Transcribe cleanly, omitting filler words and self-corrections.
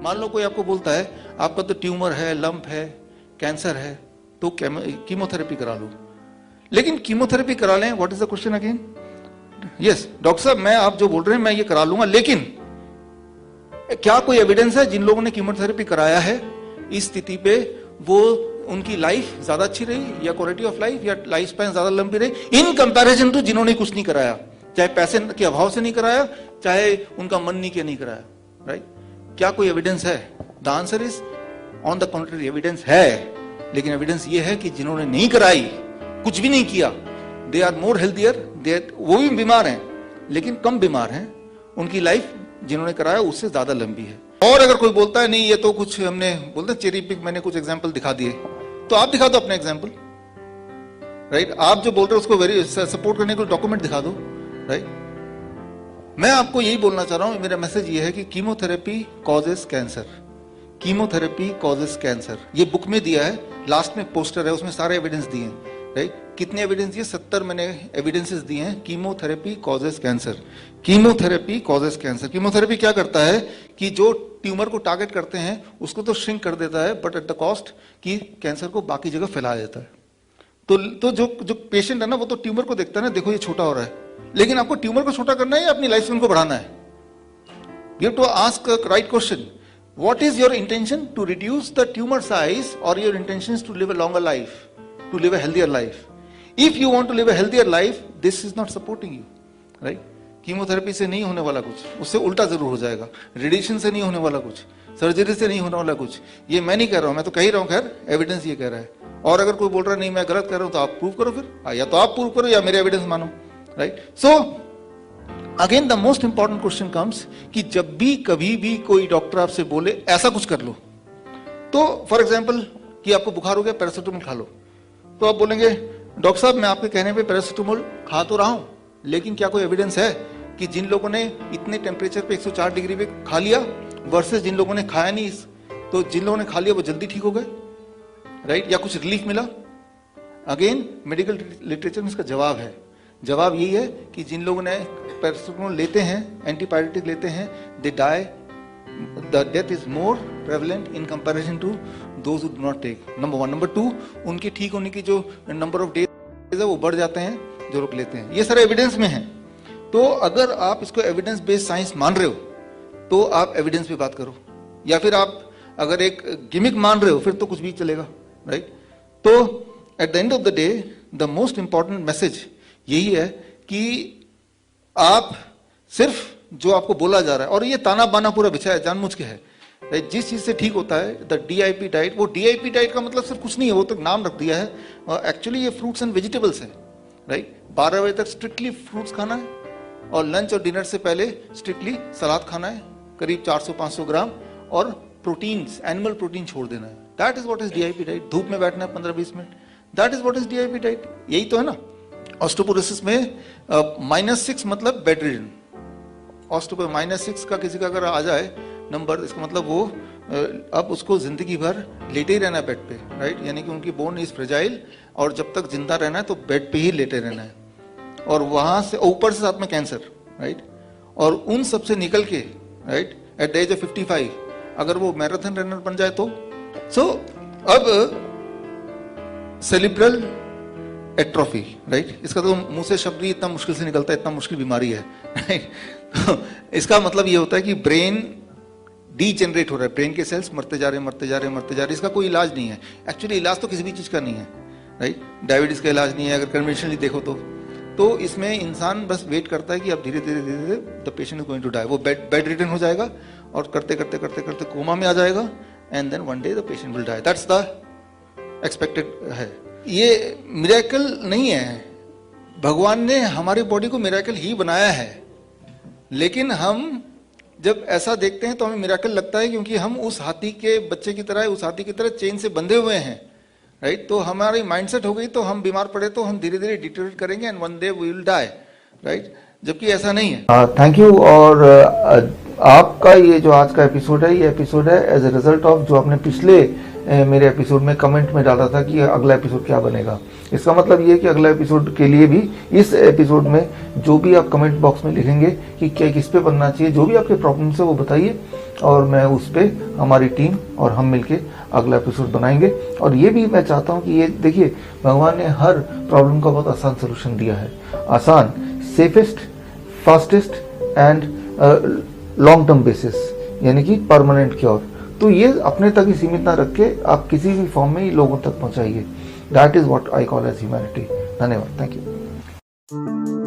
मान लो कोई आपको बोलता है आपका तो ट्यूमर है, लंप है, कैंसर है, तो कीमोथेरेपी करा लो। लेकिन कीमोथेरेपी करा लें, what is the question again? Yes doctor साहब, मैं आप जो बोल रहे हैं मैं ये करा लूंगा, लेकिन क्या कोई एविडेंस है जिन लोगों ने कीमोथेरेपी कराया है इस स्थिति पे वो उनकी लाइफ ज्यादा अच्छी रही, या क्वालिटी ऑफ लाइफ या लाइफ स्पैन ज्यादा लंबी रही इन कंपैरिजन टू जिन्होंने कुछ नहीं कराया, चाहे पैसे के अभाव से नहीं कराया, चाहे उनका मन नहीं किया नहीं कराया, राइट? क्या कोई एविडेंस है? The answer is on the contrary, evidence है, लेकिन एविडेंस ये है कि जिन्होंने नहीं कराई, कुछ भी नहीं किया, दे आर मोर हेल्थियर, वो भी बीमार हैं लेकिन कम बीमार हैं, उनकी लाइफ जिन्होंने कराया उससे ज्यादा लंबी है। और अगर कोई बोलता है नहीं ये तो कुछ हमने बोलते चेरी पिक, मैंने कुछ एग्जांपल दिखा दिए, तो आप दिखा दो अपने एग्जांपल, राइट? आप जो बोल रहे हो उसको वेरी सपोर्ट करने को डॉक्यूमेंट दिखा दो, राइट? मैं आपको यही बोलना चाह रहा हूं, मेरा मैसेज ये है कि chemotherapy causes cancer, chemotherapy causes cancer, ये बुक में दिया है, लास्ट में पोस्टर है, उसमें सारे एविडेंस दिए हैं, राइट? कितने एविडेंस दिए? 70 मैंने एविडेंसेस दिए हैं। Chemotherapy causes cancer, chemotherapy causes cancer. Chemotherapy क्या करता है कि जो ट्यूमर को टारगेट करते हैं उसको तो श्रिंक कर देता है, बट एट द कॉस्ट कि कैंसर को बाकी जगह फैला देता है। तो जो पेशेंट है ना वो तो ट्यूमर को देखता है ना, देखो ये छोटा हो रहा है, लेकिन आपको ट्यूमर को छोटा करना है या अपनी लाइफ स्पैन को बढ़ाना है? You have to ask a right question, what is your intention? To reduce the tumour size और your intention is to live a longer life, to live a healthier life? If you want to live a healthier life, this is not supporting you, right? Chemotherapy से नहीं होने वाला कुछ, उससे उल्टा जरूर हो जाएगा। रेडिएशन से नहीं होने वाला कुछ, सर्जरी से नहीं होने वाला कुछ। ये मैं नहीं कह रहा हूं, मैं तो कह ही रहा हूं, खैर एविडेंस ये कह रहा है। और अगर कोई बोल रहा है नहीं मैं गलत कह रहा हूं तो आप प्रूव करो फिर, या तो आप प्रूव करो या मेरे एविडेंस मानो, right? So again the most important question comes कि जब भी कभी भी कोई डॉक्टर आपसे बोले ऐसा कुछ कर लो, तो फॉर एग्जाम्पल कि आपको बुखार हो गया, पैरासिटामोल खा लो, तो आप बोलेंगे डॉक्टर साहब मैं आपके कहने पे पैरासिटामोल खा तो रहा हूं, लेकिन क्या कोई एविडेंस है कि जिन लोगों ने इतने टेम्परेचर पे 104 डिग्री पे खा लिया वर्सेस जिन लोगों ने खाया नहीं, तो जिन लोगों ने खा लिया वो जल्दी ठीक हो गए, राइट? या कुछ रिलीफ मिला? अगेन मेडिकल लिटरेचर में इसका जवाब है, जवाब यही है कि जिन लोगों ने पैरासिटामोल लेते हैं, एंटीबायोटिक लेते हैं, they die, the death is more prevalent in comparison to those who do not take. Number one. Number two, उनके ठीक होने की जो नंबर ऑफ डेज है वो बढ़ जाते हैं जो लोग लेते हैं। ये सारे एविडेंस में है। तो अगर आप इसको एविडेंस बेस्ड साइंस मान रहे हो तो आप एविडेंस पे बात करो, या फिर आप अगर एक गिमिक मान रहे हो फिर तो कुछ भी चलेगा, राइट? तो at the end of the day the most important message यही है कि आप सिर्फ जो आपको बोला जा रहा है, और ये ताना बाना पूरा बिछा है, जानबूझ के है, जिस चीज से ठीक होता है द DIP डाइट, वो DIP डाइट का मतलब सिर्फ कुछ नहीं है, वो तो नाम रख दिया है, और एक्चुअली ये फ्रूट्स एंड वेजिटेबल्स है, राइट? 12 बजे तक स्ट्रिक्टली फ्रूट्स खाना है और लंच और डिनर से पहले स्ट्रिक्टली सलाद खाना है, करीब 400-500 ग्राम, और प्रोटीन्स, एनिमल प्रोटीन छोड़ देना है। That is what is DIP diet. धूप में बैठना है 15-20 minute, that is what is DIP diet. यही तो है ना। ऑस्टियोपोरोसिस में -6 मतलब बेड रिडन, -6 का किसी का अगर आ जाए नंबर, इसका मतलब वो अब उसको जिंदगी भर लेटे ही रहना है बेड पे, राइट? यानी कि उनकी बोन इज फ्रेजाइल, और जब तक जिंदा रहना है तो बेड पे ही लेटे रहना है, और वहां से ऊपर से साथ में कैंसर, राइट? और उन सब से निकल के, right, at the age of 55 अगर वो मैराथन रनर बन जाए तो अब सेरिब्रल एट्रोफी, राइट? इसका तो मुंह से शब्द ही इतना मुश्किल से निकलता है, इतना मुश्किल बीमारी है, राइट? इसका मतलब ये होता है कि ब्रेन डीजेनरेट हो रहा है, ब्रेन के सेल्स मरते जा रहे, इसका कोई इलाज नहीं है। एक्चुअली इलाज तो किसी भी चीज का नहीं है, राइट? डायबिटीज का इलाज नहीं है अगर कन्वेंशनली देखो तो इसमें इंसान बस वेट करता है कि अब धीरे धीरे the patient is going to die, वो बेड रिटर्न हो जाएगा और करते करते कोमा में आ जाएगा, and then one day the patient will die. That's the expected है। ये मिरेकल नहीं है, भगवान ने हमारी बॉडी को मिरेकल ही बनाया है, लेकिन हम जब ऐसा देखते हैं तो हमें मिरेकल लगता है, क्योंकि हम उस हाथी के बच्चे की तरह, उस हाथी की तरह चेन से बंधे हुए हैं, राइट? तो हमारी माइंडसेट हो गई, तो हम बीमार पड़े तो हम धीरे धीरे डिटेरियोरेट करेंगे and one day we will die, right? जबकि ऐसा नहीं है। Thank you. और आपका ये जो आज का एपिसोड है, ये एपिसोड है एज ए रिजल्ट ऑफ जो आपने पिछले मेरे एपिसोड में कमेंट में डाला था कि अगला एपिसोड क्या बनेगा। इसका मतलब ये है कि अगला एपिसोड के लिए भी इस एपिसोड में जो भी आप कमेंट बॉक्स में लिखेंगे कि क्या किस पे बनना चाहिए, जो भी आपके प्रॉब्लम्स है वो बताइए, और मैं उस पर हमारी टीम और हम मिलके अगला एपिसोड बनाएंगे। और ये भी मैं चाहता हूँ कि ये देखिए, भगवान ने हर प्रॉब्लम का बहुत आसान सोल्यूशन दिया है, आसान, safest, fastest and long term basis, यानी कि परमानेंट क्योर। तो ये अपने तक ही सीमित ना रख के आप किसी भी फॉर्म में ही लोगों तक पहुंचाइए। That is what I call as humanity. धन्यवाद, थैंक यू।